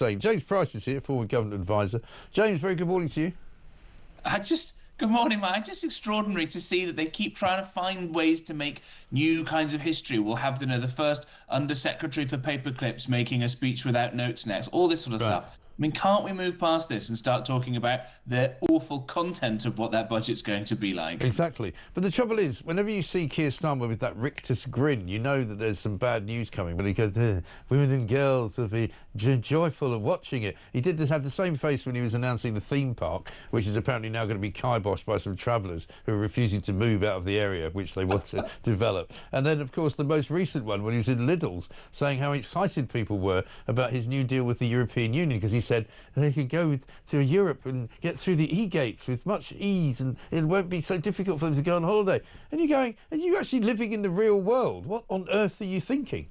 saying. James Price is here, former government advisor. James, very good morning to you. Good morning, Mike. Just extraordinary to see that they keep trying to find ways to make new kinds of history. We'll have, the first Undersecretary for Paperclips making a speech without notes next, all this sort of Right. stuff. I mean, can't we move past this and start talking about the awful content of what that budget's going to be like? Exactly. But the trouble is, whenever you see Keir Starmer with that rictus grin, you know that there's some bad news coming. But he goes, women and girls will be joyful of watching it. He did have the same face when he was announcing the theme park, which is apparently now going to be kiboshed by some travellers who are refusing to move out of the area which they want to develop. And then, of course, the most recent one, when he was in Lidl's, saying how excited people were about his new deal with the European Union, because he said they could go to Europe and get through the e-gates with much ease, and it won't be so difficult for them to go on holiday. And you're going, are you actually living in the real world? What on earth are you thinking?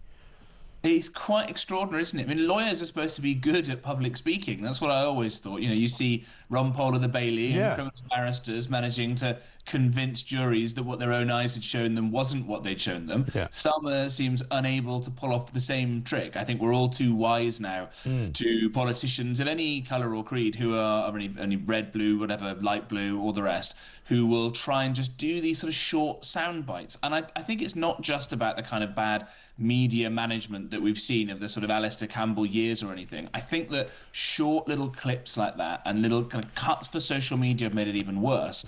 It's quite extraordinary, isn't it? I mean, lawyers are supposed to be good at public speaking. That's what I always thought. You see Ron Paul of the Bailey and criminal barristers managing to convince juries that what their own eyes had shown them wasn't what they'd shown them. Yeah. Starmer seems unable to pull off the same trick. I think we're all too wise now to politicians of any colour or creed who are only red, blue, whatever, light blue, all the rest, who will try and just do these sort of short sound bites. And I think it's not just about the kind of bad media management that we've seen of the sort of Alistair Campbell years or anything. I think that short little clips like that and little kind of cuts for social media have made it even worse.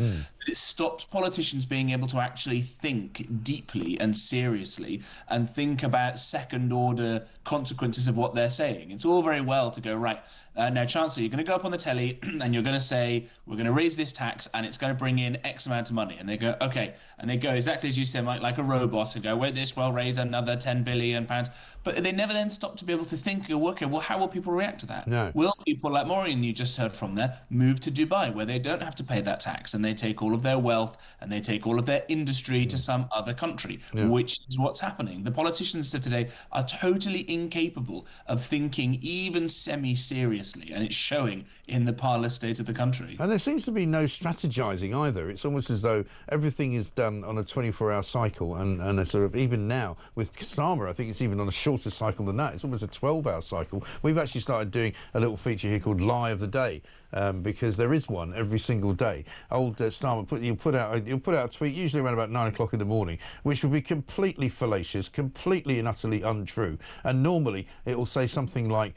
It stops politicians being able to actually think deeply and seriously and think about second-order consequences of what they're saying. It's all very well to go, right, now, Chancellor, you're going to go up on the telly and you're going to say, we're going to raise this tax and it's going to bring in X amount of money. And they go, okay. And they go exactly as you said, Mike, like a robot, and go, well, this will raise another £10 billion. But they never then stop to be able to think, okay, well, how will people react to that? No. Will people, like Maureen, you just heard from there, move to Dubai, where they don't have to pay that tax and they take all of their wealth and they take all of their industry to some other country, which is what's happening. The politicians of today are totally incapable of thinking even semi-seriously, and it's showing in the parlous state of the country. And there seems to be no strategising either. It's almost as though everything is done on a 24-hour cycle, and a sort of, even now with Starmer, I think it's even on a shorter cycle than that. It's almost a 12-hour cycle. We've actually started doing a little feature here called Lie of the Day, because there is one every single day. Old Starmer, he'll put out a tweet usually around about 9 o'clock in the morning, which will be completely fallacious, completely and utterly untrue. And normally it will say something like,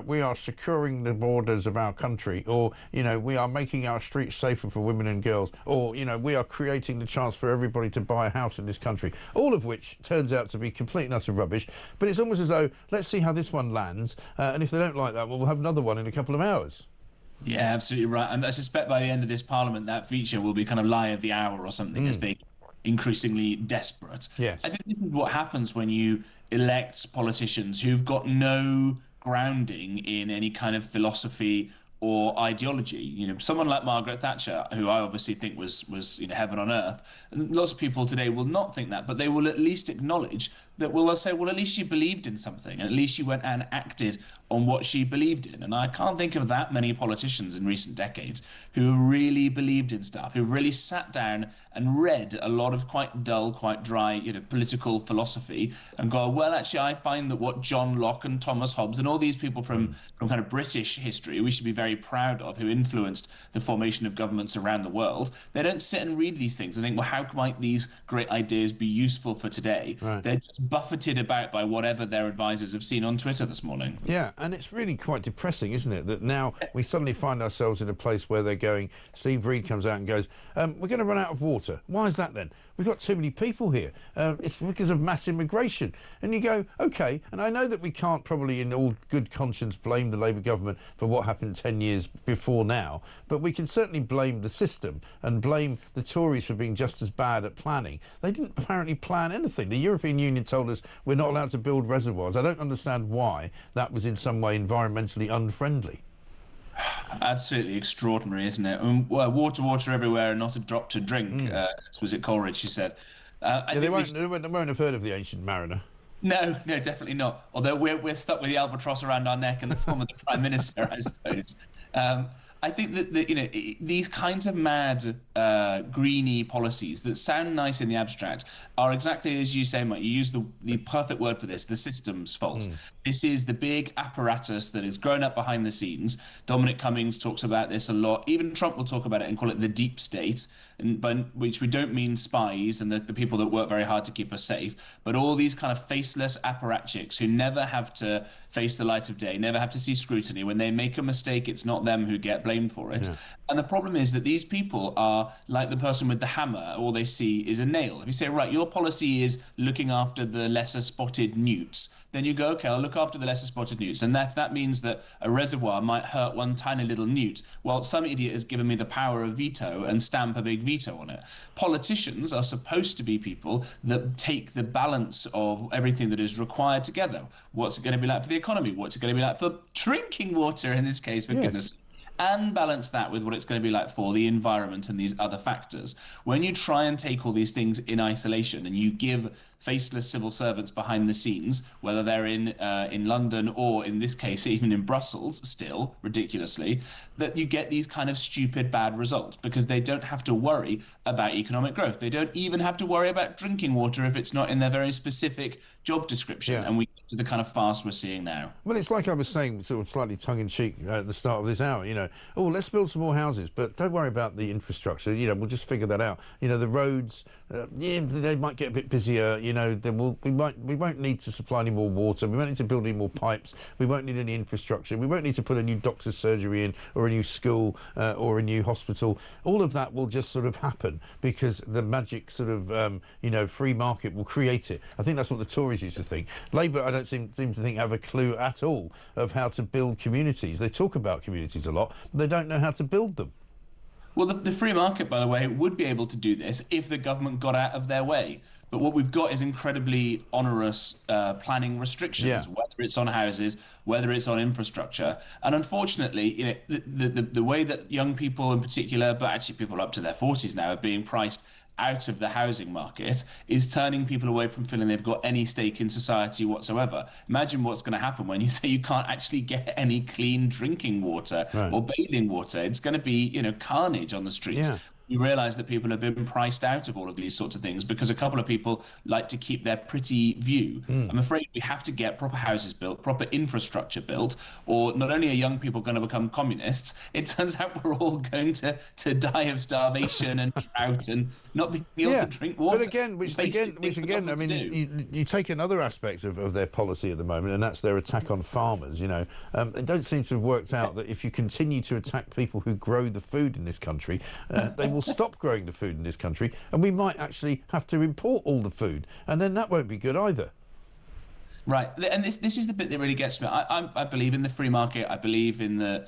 we are securing the borders of our country, or, we are making our streets safer for women and girls, or, we are creating the chance for everybody to buy a house in this country. All of which turns out to be complete and utter rubbish. But it's almost as though, let's see how this one lands, and if they don't like that, well, we'll have another one in a couple of hours. Yeah, absolutely right. And I suspect by the end of this parliament, that feature will be kind of lie of the hour or something, as they increasingly desperate. Yes. I think this is what happens when you elect politicians who've got no grounding in any kind of philosophy or ideology. Someone like Margaret Thatcher, who I obviously think was heaven on earth. And lots of people today will not think that, but they will at least acknowledge that. They'll say, well, at least she believed in something, and at least she went and acted on what she believed in. And I can't think of that many politicians in recent decades who really believed in stuff, who really sat down and read a lot of quite dull, quite dry, political philosophy, and go, well, actually, I find that what John Locke and Thomas Hobbes and all these people from kind of British history, we should be very proud of, who influenced the formation of governments around the world. They don't sit and read these things and think, well, how might these great ideas be useful for today? Right. They're just buffeted about by whatever their advisors have seen on Twitter this morning. Yeah, and it's really quite depressing, isn't it, that now we suddenly find ourselves in a place where they're going, Steve Reed comes out and goes, we're going to run out of water. Why is that then? We've got too many people here. It's because of mass immigration. And you go, OK, and I know that we can't probably in all good conscience blame the Labour government for what happened 10 years before now, but we can certainly blame the system and blame the Tories for being just as bad at planning. They didn't apparently plan anything. The European Union told us we're not allowed to build reservoirs. I don't understand why that was in some way environmentally unfriendly. Absolutely extraordinary, isn't it? Water everywhere and not a drop to drink. Was it Coleridge, she said. They won't have heard of the Ancient Mariner. No, definitely not. Although we're stuck with the albatross around our neck in the form of the Prime Minister, I suppose. I think that these kinds of mad greeny policies that sound nice in the abstract are exactly as you say, Mike. You use the perfect word for this: the system's fault. This is the big apparatus that has grown up behind the scenes. Dominic Cummings talks about this a lot. Even Trump will talk about it and call it the deep state, and by which we don't mean spies and the people that work very hard to keep us safe, but all these kind of faceless apparatchiks who never have to face the light of day, never have to see scrutiny. When they make a mistake, it's not them who get blamed for it. Yeah. And the problem is that these people are like the person with the hammer. All they see is a nail. If you say, right, your policy is looking after the lesser spotted newts, then you go, okay, I'll look after the lesser spotted newts. And if that means that a reservoir might hurt one tiny little newt, well, some idiot has given me the power of veto and stamp a big veto on it. Politicians are supposed to be people that take the balance of everything that is required together. What's it going to be like for the economy? What's it going to be like for drinking water in this case, for goodness sake? And balance that with what it's going to be like for the environment and these other factors. When you try and take all these things in isolation and you give faceless civil servants behind the scenes, whether they're in London or in this case even in Brussels, still ridiculously, that you get these kind of stupid bad results because they don't have to worry about economic growth. They don't even have to worry about drinking water if it's not in their very specific job description. Yeah. And we get to the kind of farce we're seeing now. Well, it's like I was saying, sort of slightly tongue-in-cheek at the start of this hour, oh, let's build some more houses, but don't worry about the infrastructure, we'll just figure that out. The roads, they might get a bit busier, we won't need to supply any more water, we won't need to build any more pipes, we won't need any infrastructure, we won't need to put a new doctor's surgery in, or a new school, or a new hospital. All of that will just sort of happen because the magic sort of, free market will create it. I think that's what the Tories used to think. Labour, I don't seem to think, have a clue at all of how to build communities. They talk about communities a lot, but they don't know how to build them. Well, the free market, by the way, would be able to do this if the government got out of their way. But what we've got is incredibly onerous planning restrictions, whether it's on houses, whether it's on infrastructure. And unfortunately, the way that young people in particular, but actually people up to their 40s now, are being priced out of the housing market is turning people away from feeling they've got any stake in society whatsoever. Imagine what's going to happen when you say you can't actually get any clean drinking water or bathing water. It's going to be, carnage on the streets. Yeah. You realise that people have been priced out of all of these sorts of things because a couple of people like to keep their pretty view. I'm afraid we have to get proper houses built, proper infrastructure built, or not only are young people going to become communists, it turns out we're all going to die of starvation and drought and not being able to drink water. But again, which again, I mean, you take another aspect of their policy at the moment, and that's their attack on farmers. It don't seem to have worked out that if you continue to attack people who grow the food in this country, they will stop growing the food in this country, and we might actually have to import all the food, and then that won't be good either. Right, and this is the bit that really gets me. I believe in the free market. I believe in the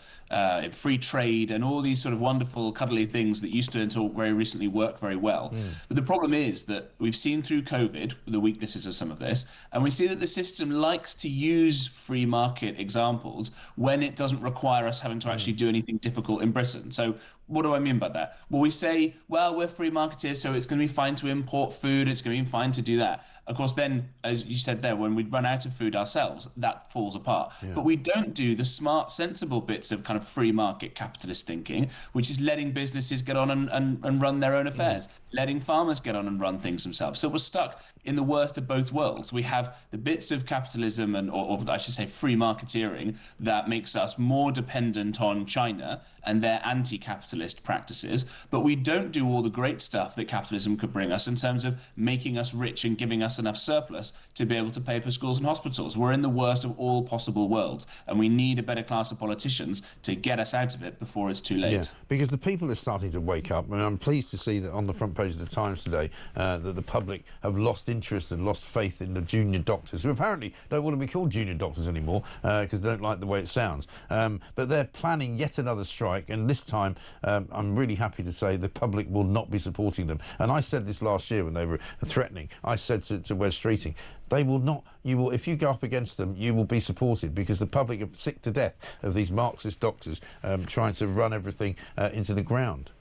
in free trade and all these sort of wonderful, cuddly things that used to, until very recently, work very well. But the problem is that we've seen through COVID the weaknesses of some of this, and we see that the system likes to use free market examples when it doesn't require us having to actually do anything difficult in Britain. So what do I mean by that? Well, we say, well, we're free marketers, so it's going to be fine to import food. It's going to be fine to do that. Of course, then, as you said there, when we run out of food ourselves, that falls apart. Yeah. But we don't do the smart, sensible bits of kind of free market capitalist thinking, which is letting businesses get on and run their own affairs, letting farmers get on and run things themselves. So we're stuck in the worst of both worlds. We have the bits of capitalism or I should say free marketeering that makes us more dependent on China and their anti-capitalist practices, but we don't do all the great stuff that capitalism could bring us in terms of making us rich and giving us enough surplus to be able to pay for schools and hospitals. We're in the worst of all possible worlds, and we need a better class of politicians to get us out of it before it's too late. Yeah, because the people are starting to wake up, and I'm pleased to see that on the front page of the Times today that the public have lost interest and lost faith in the junior doctors, who apparently don't want to be called junior doctors anymore because they don't like the way it sounds. But they're planning yet another strike, and this time I'm really happy to say the public will not be supporting them. And I said this last year when they were threatening. I said to Wes Streeting, they will not, if you go up against them, you will be supported, because the public are sick to death of these Marxist doctors trying to run everything into the ground.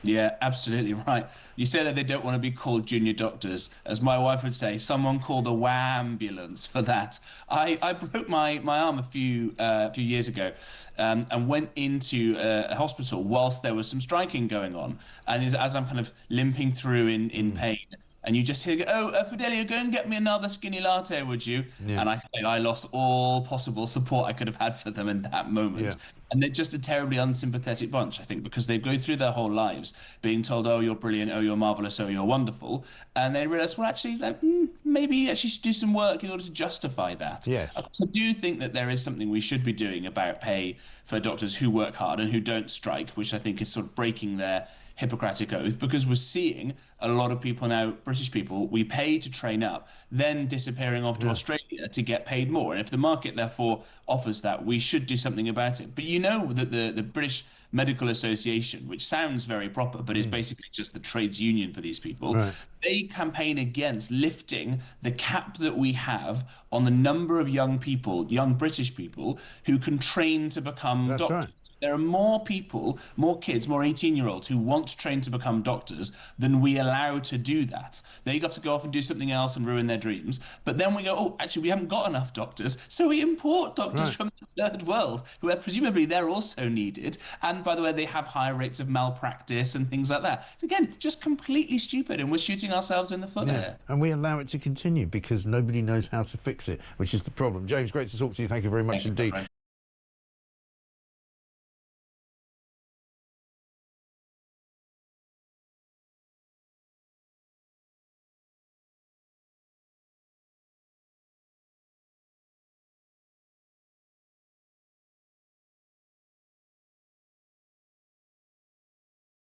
Yeah, absolutely right. You say that they don't want to be called junior doctors. As my wife would say, someone called a WA-ambulance for that. I broke my arm a few years ago and went into a hospital whilst there was some striking going on. And as I'm kind of limping through in pain, and you just hear, oh, Fidelia, go and get me another skinny latte, would you? Yeah. And I think I lost all possible support I could have had for them in that Yeah. moment. And they're just a terribly unsympathetic bunch, I think, because they go through their whole lives being told, oh, you're brilliant, oh, you're marvelous, oh, you're wonderful. And they realize, well, actually, like, maybe you actually should do some work in order to justify that. Yes. I do think that there is something we should be doing about pay for doctors who work hard and who don't strike, which I think is sort of breaking their Hippocratic oath, because we're seeing a lot of people now, British people, we pay to train up, then disappearing off to Australia to get paid more. And if the market therefore offers that, we should do something about it. But you know that the British Medical Association, which sounds very proper, but is basically just the trades union for these people, they campaign against lifting the cap that we have on the number of young people, young British people, who can train to become doctors. Right. There are more people, more kids, more 18-year-olds who want to train to become doctors than we allow to do that. They got to go off and do something else and ruin their dreams. But then we go, oh, actually, we haven't got enough doctors. So we import doctors from the third world, who are presumably they're also needed. And by the way, they have higher rates of malpractice and things like that. Again, just completely stupid. And we're shooting ourselves in the foot here. And we allow it to continue because nobody knows how to fix it, which is the problem. James, great to talk to you. Thank you very much indeed.